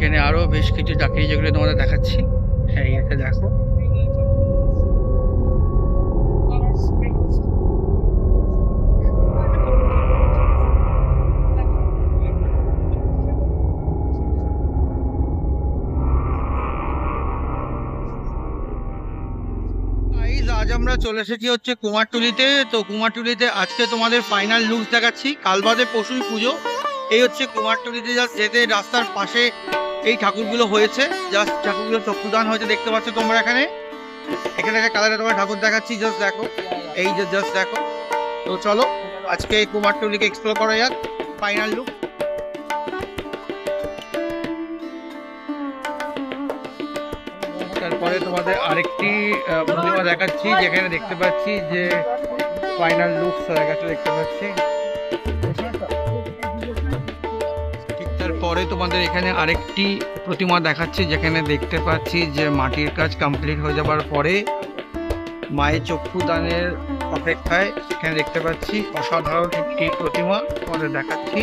এখানে আরো বেশ কিছু চাকরি যেগুলো তোমাদের দেখাচ্ছি। হ্যাঁ, এটা দেখো। আজ আমরা চলে এসেছি হচ্ছে কুমারটুলিতে। তো কুমারটুলিতে আজকে তোমাদের ফাইনাল লুক দেখাচ্ছি। কাল বাদে পরশুই পুজো। এই হচ্ছে কুমারটুলিতে জাস্ট যেতে রাস্তার পাশে এই ঠাকুরগুলো হয়েছে। জাস্ট ঠাকুরগুলো চক্ষুদান হয়েছে, দেখতে পাচ্ছ তোমরা এখানে। এখানে একটা কালারে তোমার ঠাকুর দেখাচ্ছি, জাস্ট দেখো। এই যে জাস্ট দেখো। তো চলো আজকে এই কুমারটুলিকে এক্সপ্লোর করা যাক। Final look. তারপরে তোমাদের আরেকটি প্রতিমা দেখাচ্ছি, যেখানে দেখতে পাচ্ছি যে ফাইনাল লুক হয়ে গেছে, দেখতে পাচ্ছি। ঠিক তারপরে তোমাদের এখানে আরেকটি প্রতিমা দেখাচ্ছি, যেখানে দেখতে পাচ্ছি যে মাটির কাজ কমপ্লিট হয়ে যাবার পরে মায়ের চক্ষুদানের অপেক্ষায় এখানে দেখতে পাচ্ছি অসাধারণ একটি প্রতিমা তোমাদের দেখাচ্ছি।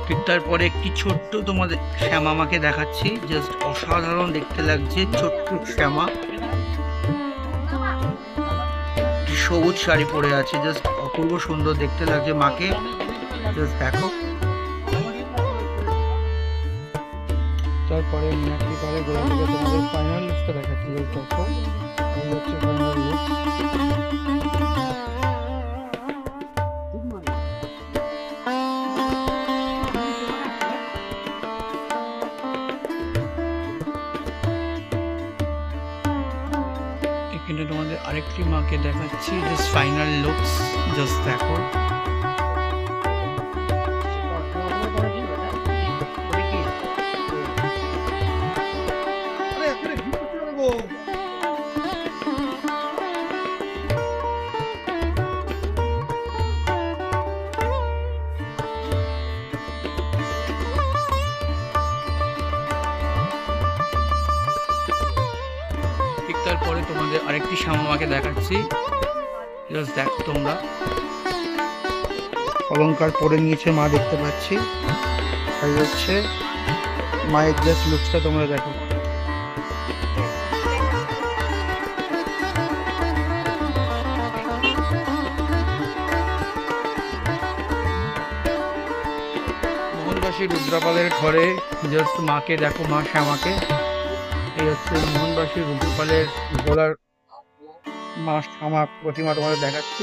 ঠিক তারপরে একটি ছোট্ট তোমাদের শ্যামা মাকে দেখাচ্ছি, জাস্ট অসাধারণ দেখতে লাগছে। ছোট্ট শ্যামা, সবুজ শাড়ি পরে আছে, জাস্ট অপূর্ব সুন্দর দেখতে লাগছে মাকে, জাস্ট দেখো। তারপরে মীনাক্ষী পালে গোলাপিকে তোমাদের ফাইনাল লুকটা দেখাচ্ছি, জাস্ট দেখো। এই হচ্ছে ফাইনাল লুক। এখানে তোমাদের আরেকটি মাকে দেখাচ্ছি, জাস্ট ফাইনাল লুকস, জাস্ট দেখো। তারপরে তোমাদের আরেকটি শ্যামা মাকে দেখাচ্ছি, জাস্ট দেখো তোমরা। অলংকার পরে নিয়েছে মা, দেখতে পাচ্ছি। এই হচ্ছে মায়ের জাস্ট লুকসটা তোমরা দেখো। মোহনবাসী রুদ্রপালের ঘরে জাস্ট মাকে দেখো, মা শ্যামাকে। এই হচ্ছে মোহনবাসী রুদ্রপালের গোলার মা শ্যামা প্রতিমা তোমাদের দেখাচ্ছি।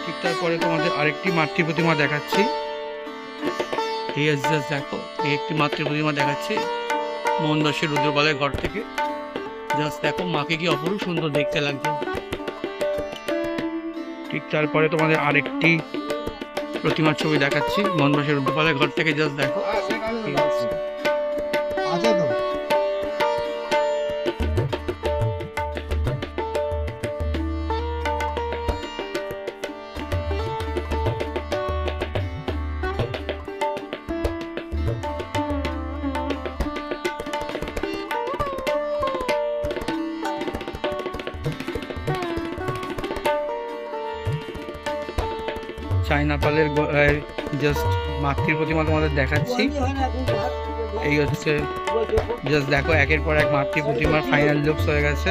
ঠিক তারপরে তোমাদের আরেকটি মাতৃ প্রতিমা দেখাচ্ছি। এই জাস্ট দেখো, এই একটি মাতৃ প্রতিমা দেখাচ্ছি মোহনবাসী রুদ্রপালের ঘর থেকে। জাস্ট দেখো মাকে কি অপূর্ব সুন্দর দেখতে লাগছে। ঠিক তারপরে তোমাদের আরেকটি প্রতিমার ছবি দেখাচ্ছি মোহনবাসী রুদ্রপালের ঘর থেকে, জাস্ট দেখো। চাইনাপালের জাস্ট মাতৃ প্রতিমা তোমাদের দেখাচ্ছি। এই হচ্ছে জাস্ট দেখো, একের পর এক মাতৃ প্রতিমার ফাইনাল লুকস হয়ে গেছে,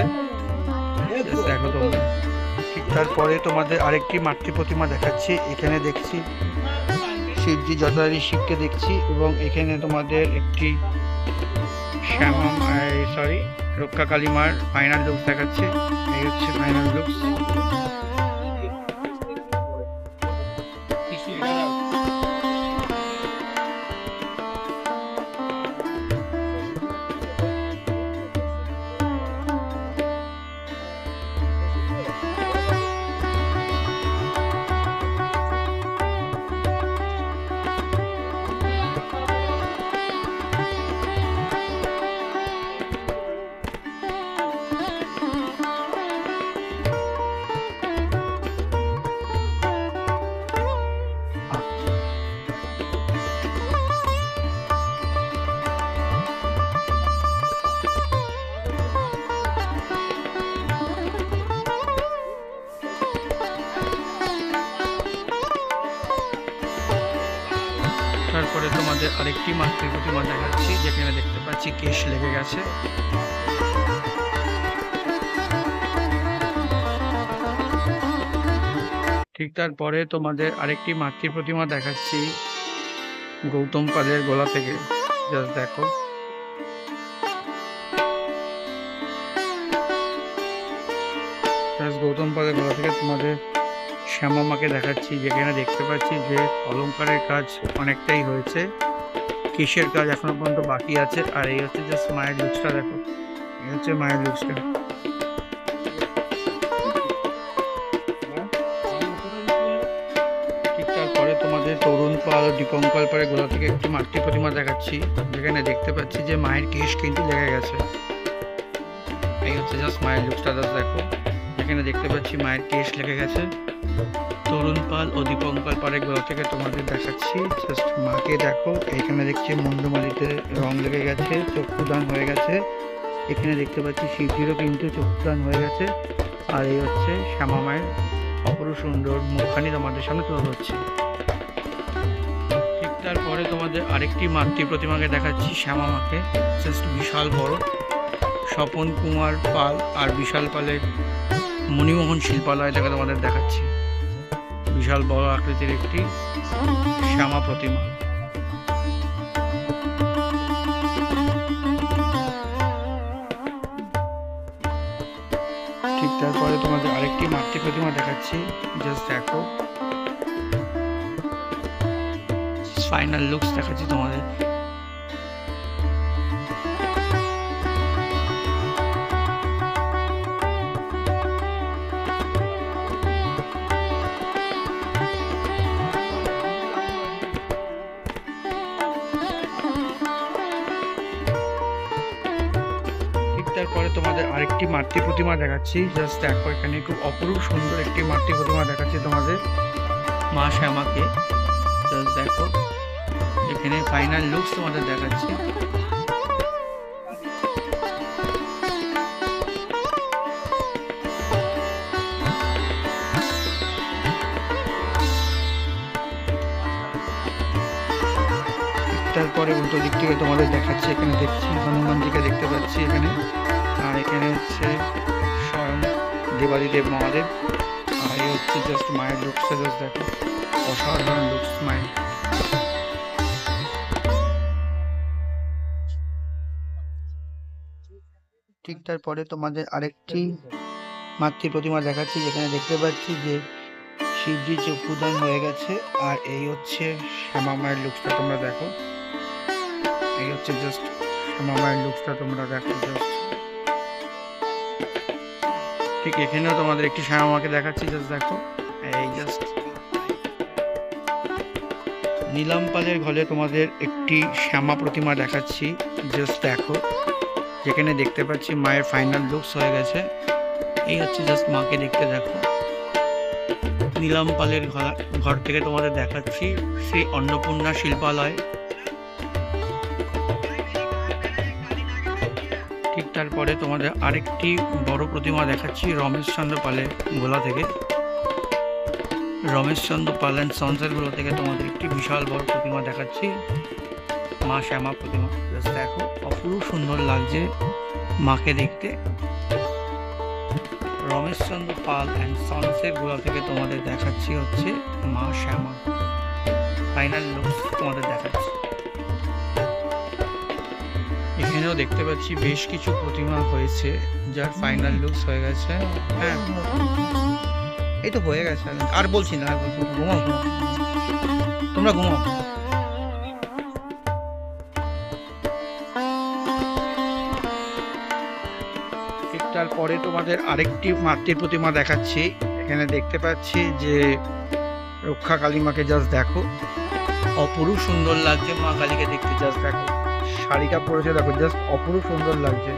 জাস্ট দেখো তোমরা। ঠিক তারপরে তোমাদের আরেকটি মাতৃ প্রতিমা দেখাচ্ছি। এখানে দেখছি শিবজি যথারী শিবকে দেখছি, এবং এখানে তোমাদের একটি শ্যামা রক্ষা কালী মার ফাইনাল লুকস দেখাচ্ছে। এই হচ্ছে ফাইনাল লুকস। আরেকটি মাতৃ প্রতিমা দেখাচ্ছি, যেখানে দেখতে পাচ্ছি কেশ লেগে গেছে। ঠিক তারপরে তোমাদের আরেকটি মাতৃ প্রতিমা দেখাচ্ছি গৌতম পালের গলা থেকে। জাস্ট দেখো, গৌতম পালের গলা থেকে তোমাদের শ্যামা মাকে দেখাচ্ছি, যেখানে দেখতে পাচ্ছি যে অলংকারের কাজ অনেকটাই হয়েছে, কেশের কাজ এখনো পর্যন্ত বাকি আছে। আর এই হচ্ছে জাস্ট মায়ের লুকসটা দেখো, এই হচ্ছে মায়ের লুকসটা। ঠিক তারপরে তোমাদের তরুণ পাল দীপঙ্কর পালের গলা থেকে একটি মাতৃ প্রতিমা দেখাচ্ছি, যেখানে দেখতে পাচ্ছি যে মায়ের কেশ কিন্তু লেগে গেছে। এই হচ্ছে জাস্ট মায়ের লুকসটা দেখো, যেখানে দেখতে পাচ্ছি মায়ের কেশ লেগে গেছে। তরুণ পাল ও দীপঙ্কর পালের গলা থেকে তোমাদের দেখাচ্ছি, জাস্ট মাকে দেখো। এখানে দেখছি মুন্ডমালিতে রং লেগে গেছে, চক্ষুদান হয়ে গেছে। এখানে দেখতে পাচ্ছি শিবজিরও কিন্তু চক্ষুদান হয়ে গেছে। আর এই হচ্ছে শ্যামা মায়ের অপরূপ সুন্দর মুখখানি তোমাদের সামনে তুলে ধরছি। ঠিক তারপরে তোমাদের আরেকটি মাতৃ প্রতিমাকে দেখাচ্ছি, শ্যামা মাকে, জাস্ট বিশাল বড়। স্বপন কুমার পাল আর বিশাল পালের মণিমোহন শিল্পালয় থেকে তোমাদের দেখাচ্ছি বিশাল বড় আকৃতির একটি শ্যামা প্রতিমা। ঠিক তারপরে তোমাদের আরেকটি মাতৃ প্রতিমা দেখাচ্ছি, জাস্ট দেখো, ফাইনাল লুকস দেখাচ্ছি তোমাদের। তারপরে তোমাদের আরেকটি মাতৃ প্রতিমা দেখাচ্ছি, জাস্ট দেখো, এখানে খুব অপরূপ সুন্দর একটি মাতৃ প্রতিমা দেখাচ্ছি তোমাদের মা শ্যামাকে। জাস্ট দেখো, এখানে ফাইনাল লুকস তোমাদের দেখাচ্ছি। তারপরে উল্টো দিক থেকে তোমাদের দেখাচ্ছি, এখানে দেখছি হনুমানজিকে দেখতে পাচ্ছি এখানে। আর এখানে হচ্ছে স্বয়ং দেবাদিদেব মহাদেব। আর এই হচ্ছে জাস্ট মায়ের লুকসটা, জাস্ট দেখো, অসাধারণ লুকস মায়ের। ঠিক তারপরে তোমাদের আরেকটি মাতৃ প্রতিমা দেখাচ্ছি, যেখানে দেখতে পাচ্ছি যে শিবজি চক্ষুদান হয়ে গেছে। আর এই হচ্ছে শ্যামা মায়ের লুকসটা, তোমরা দেখো, এই হচ্ছে জাস্ট শ্যামা মায়ের লুকসটা তোমরা দেখো। জাস্ট ঠিক এখানেও তোমাদের একটি শ্যামা মাকে দেখাচ্ছি, জাস্ট দেখো, এই জাস্ট নীলাম পালের ঘরে তোমাদের একটি শ্যামা প্রতিমা দেখাচ্ছি, জাস্ট দেখো, যেখানে দেখতে পাচ্ছি মায়ের ফাইনাল লুকস হয়ে গেছে। এই হচ্ছে জাস্ট মাকে দেখতে দেখো। নীলাম পালের ঘর থেকে তোমাদের দেখাচ্ছি শ্রী অন্নপূর্ণা শিল্পালয়। ঠিক তারপরে তোমাদের আরেকটি বড় প্রতিমা দেখাচ্ছি রমেশচন্দ্র পালের গোলা থেকে। রমেশচন্দ্র পাল অ্যান্ড সন্সের গোলা থেকে তোমাদের একটি বিশাল বড় প্রতিমা দেখাচ্ছি, মা শ্যামা প্রতিমা। জাস্ট দেখো, অপূর্ব সুন্দর লাগছে মাকে দেখতে। রমেশচন্দ্র পাল অ্যান্ড সন্সের গোলা থেকে তোমাদের দেখাচ্ছি হচ্ছে মা শ্যামা। ফাইনাল লুকস তোমাদের দেখাচ্ছি। এখানেও দেখতে পাচ্ছি বেশ কিছু প্রতিমা হয়েছে, যার ফাইনাল লুকস হয়ে গেছে। হ্যাঁ, এই তো হয়ে গেছে, আর বলছি না, আর বলছি, ঘুমাও ঘুমাও, তোমরা ঘুমাও। ঠিক তারপরে তোমাদের আরেকটি মাতৃ প্রতিমা দেখাচ্ছি, এখানে দেখতে পাচ্ছি যে রক্ষা কালী মাকে। জাস্ট দেখো, অপরূপ সুন্দর লাগছে মা কালীকে দেখতে। জাস্ট দেখো, শাড়িটা পরেছে দেখো, জাস্ট অপরূপ সুন্দর লাগছে।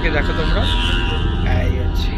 থেকে দেখো তোমরা। এই আছে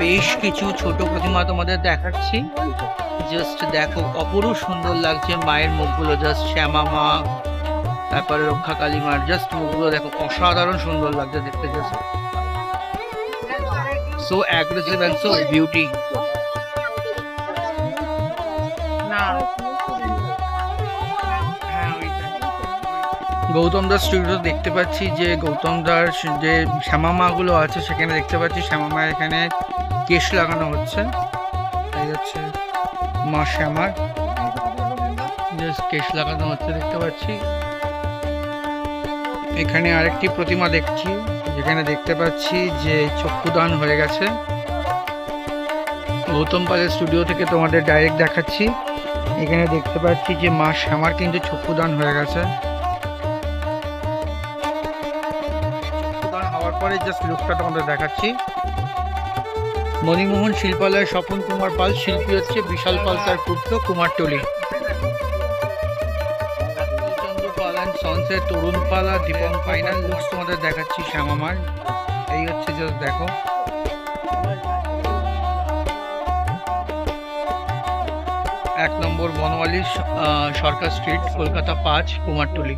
বেশ কিছু ছোট প্রতিমা তোমাদের দেখাচ্ছি। জাস্ট দেখো অপরূপ সুন্দর লাগছে মায়ের মুখগুলো, জাস্ট শ্যামা মা, তারপরে রক্ষা কালী মার জাস্ট মুখগুলো দেখো অসাধারণ সুন্দর লাগছে দেখতে, just so aggressive and so beauty. Gautam Das studio দেখতে পাচ্ছি যে গৌতম দাস যে শ্যামা মা গুলো আছে সেখানে দেখতে পাচ্ছি শ্যামা মা এখানে কেশ লাগানো হচ্ছে। এই হচ্ছে মা শ্যামার কেশ লাগানো হচ্ছে দেখতে পাচ্ছি। এখানে আরেকটি প্রতিমা দেখছি যেখানে দেখতে পাচ্ছি যে চক্ষুদান হয়ে গেছে। গৌতম পালের স্টুডিও থেকে তোমাদের ডাইরেক্ট দেখাচ্ছি। এখানে দেখতে পাচ্ছি যে মা শ্যামার কিন্তু চক্ষুদান হয়ে গেছে। চক্ষুদান হওয়ার পরে জাস্ট লুকটা তোমাদের দেখাচ্ছি। মণিমোহন শিল্পালয় স্বপন কুমার পাল, শিল্পী হচ্ছে বিশাল পাল তার পুত্র কুমারটুলি। সনসেট তরুণ পালা দীপন ফাইনাল লুকস তোমাদের দেখাচ্ছি শ্যামামার। এই হচ্ছে জাস্ট দেখো এক নম্বর বনওয়ালি সরকার স্ট্রিট কলকাতা 5 কুমারটুলি।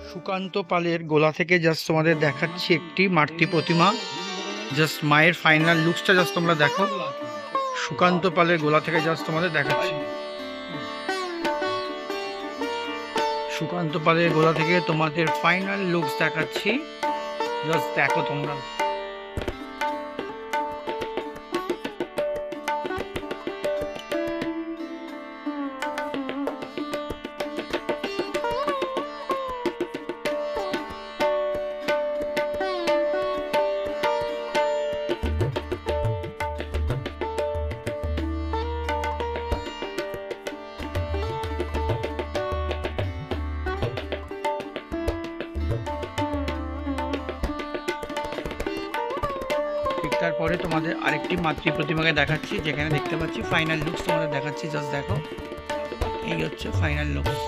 সুকান্ত পালের গোলা থেকে জাস্ট তোমাদের দেখাচ্ছি একটি মাতৃ প্রতিমা। জাস্ট মায়ের ফাইনাল লুকসটা জাস্ট তোমরা দেখো। সুকান্ত পালের গোলা থেকে জাস্ট তোমাদের দেখাচ্ছি। সুকান্ত পালের গোলা থেকে তোমাদের ফাইনাল লুকস দেখাচ্ছি, জাস্ট দেখো তোমরা। ঠিক তারপরে তোমাদের আরেকটি মাতৃ প্রতিমাকে দেখাচ্ছি, যেখানে দেখতে পাচ্ছি ফাইনাল লুকস তোমাদের দেখাচ্ছি। জাস্ট দেখো, এই হচ্ছে ফাইনাল লুকস।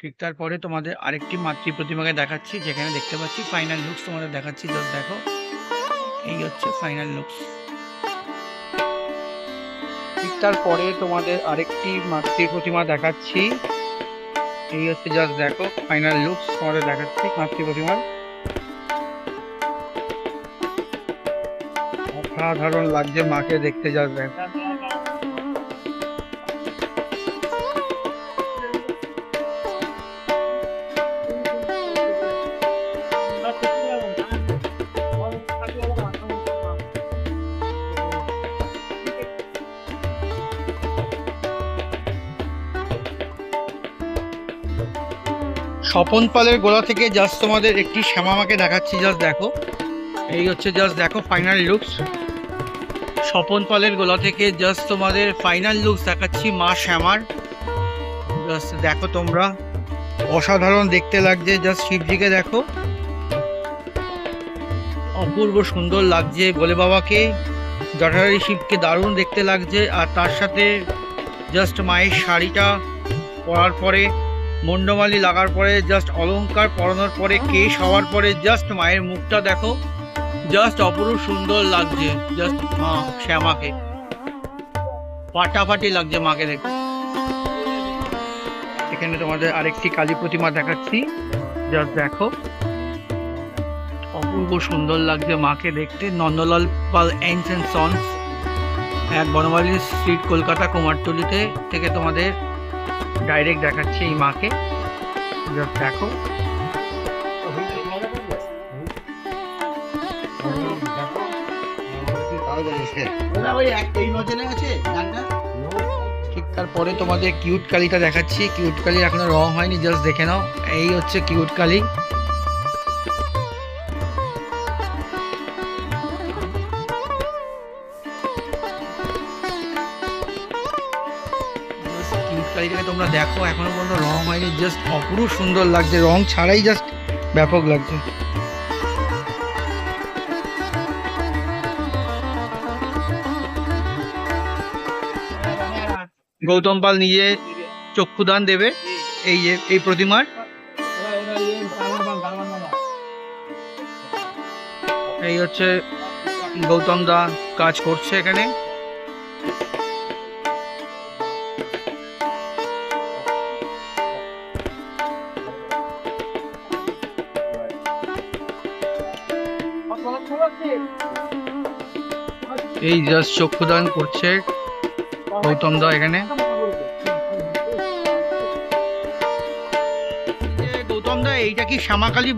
ঠিক তারপরে তোমাদের আরেকটি মাতৃ প্রতিমাকে দেখাচ্ছি, যেখানে দেখতে পাচ্ছি ফাইনাল লুকস তোমাদের দেখাচ্ছি। জাস্ট দেখো, এই হচ্ছে ফাইনাল লুকস। ঠিক তারপরে তোমাদের আরেকটি মাতৃ প্রতিমা দেখাচ্ছি, এই হচ্ছে জাস্ট দেখো ফাইনাল লুকস তোমাদের দেখাচ্ছি মাতৃ প্রতিমার। অসাধারণ লাগছে মাকে দেখতে, জাস্ট দেখো। স্বপন পালের গোলা থেকে জাস্ট তোমাদের একটি শ্যামা মাকে দেখাচ্ছি। জাস্ট দেখো, এই হচ্ছে জাস্ট দেখো ফাইনাল লুকস। স্বপন পালের গোলা থেকে জাস্ট তোমাদের ফাইনাল লুকস দেখাচ্ছি মা শ্যামার। জাস্ট দেখো তোমরা, অসাধারণ দেখতে লাগছে। জাস্ট শিবজিকে দেখো, অপূর্ব সুন্দর লাগছে। ভোলে বাবাকে, জটাধারী শিবকে দারুণ দেখতে লাগছে। আর তার সাথে জাস্ট মায়ের শাড়িটা পরার পরে, মুন্ডমালি লাগার পরে, জাস্ট অলংকার পরানোর পরে, কেশ হওয়ার পরে জাস্ট মায়ের মুখটা দেখো, জাস্ট অপরূপ সুন্দর লাগছে। জাস্ট মা শ্যামাকে ফাটাফাটি লাগছে মাকে দেখো। এখানে তোমাদের আরেকটি কালী প্রতিমা দেখাচ্ছি। জাস্ট দেখো, অপূর্ব সুন্দর লাগছে মাকে দেখতে। নন্দলাল পাল এন্ড সন্স, এক বনমালী স্ট্রিট, কলকাতা কুমারটুলিতে থেকে তোমাদের ডাইরেক্ট দেখাচ্ছি এই মাকে। জাস্ট দেখো, ঠিক তারপরে তোমাদের কিউট কালীটা দেখাচ্ছি। কিউট কালী এখনো রং হয়নি, জাস্ট দেখে নাও। এই হচ্ছে কিউট কালী। কালীটাকে তোমরা দেখো, এখনো পর্যন্ত রং হয়নি, জাস্ট অপূর্ব সুন্দর লাগছে। রং ছাড়াই জাস্ট ব্যাপক লাগছে। গৌতম পাল নিজে চক্ষুদান দেবে এই যে এই প্রতিমার। এই হচ্ছে গৌতম দা কাজ করছে এখানে। এই জাস্ট চক্ষুদান করছে গৌতম দা এখানে। গৌতম দা, এইটা কি শ্যামাকালী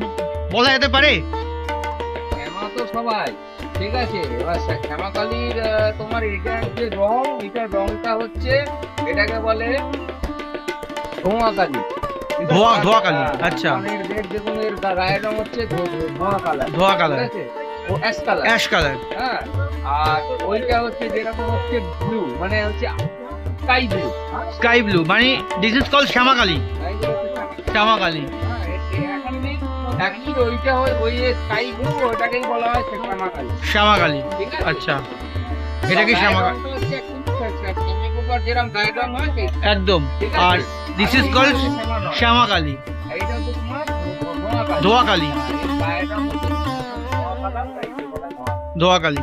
বলা যেতে পারে? শ্যামা তো সবাই ঠিক আছে, এবার শ্যামাকালীর তোমার এটা যে রং, এটার রংটা হচ্ছে, এটাকে বলে ধোঁয়া কালী। ধোঁয়া কালী, আচ্ছা। দেখুন এর গায়ের রং হচ্ছে ধোঁয়া কালার। ধোঁয়া কালার, ও অ্যাশ কালার। অ্যাশ কালার, হ্যাঁ। আর ওইটা হচ্ছে যেরকম হচ্ছে ব্লু, মানে হচ্ছে স্কাই ব্লু। স্কাই ব্লু মানে this is called Shyamakali. Shyamakali, actually ওইটা হয় ওই স্কাই ব্লু, ওটাকেই বলা হয় শ্যামাকালী। শ্যামাকালী, আচ্ছা। এটা কি শ্যামাকালী যেরকম গায়ের রং হয় একদম। আর দিস ইজ কল্ড শ্যামাকালী। এইটা হচ্ছে তোমার ধোঁয়া কালী, গায়ের রং ধোঁয়া কালী।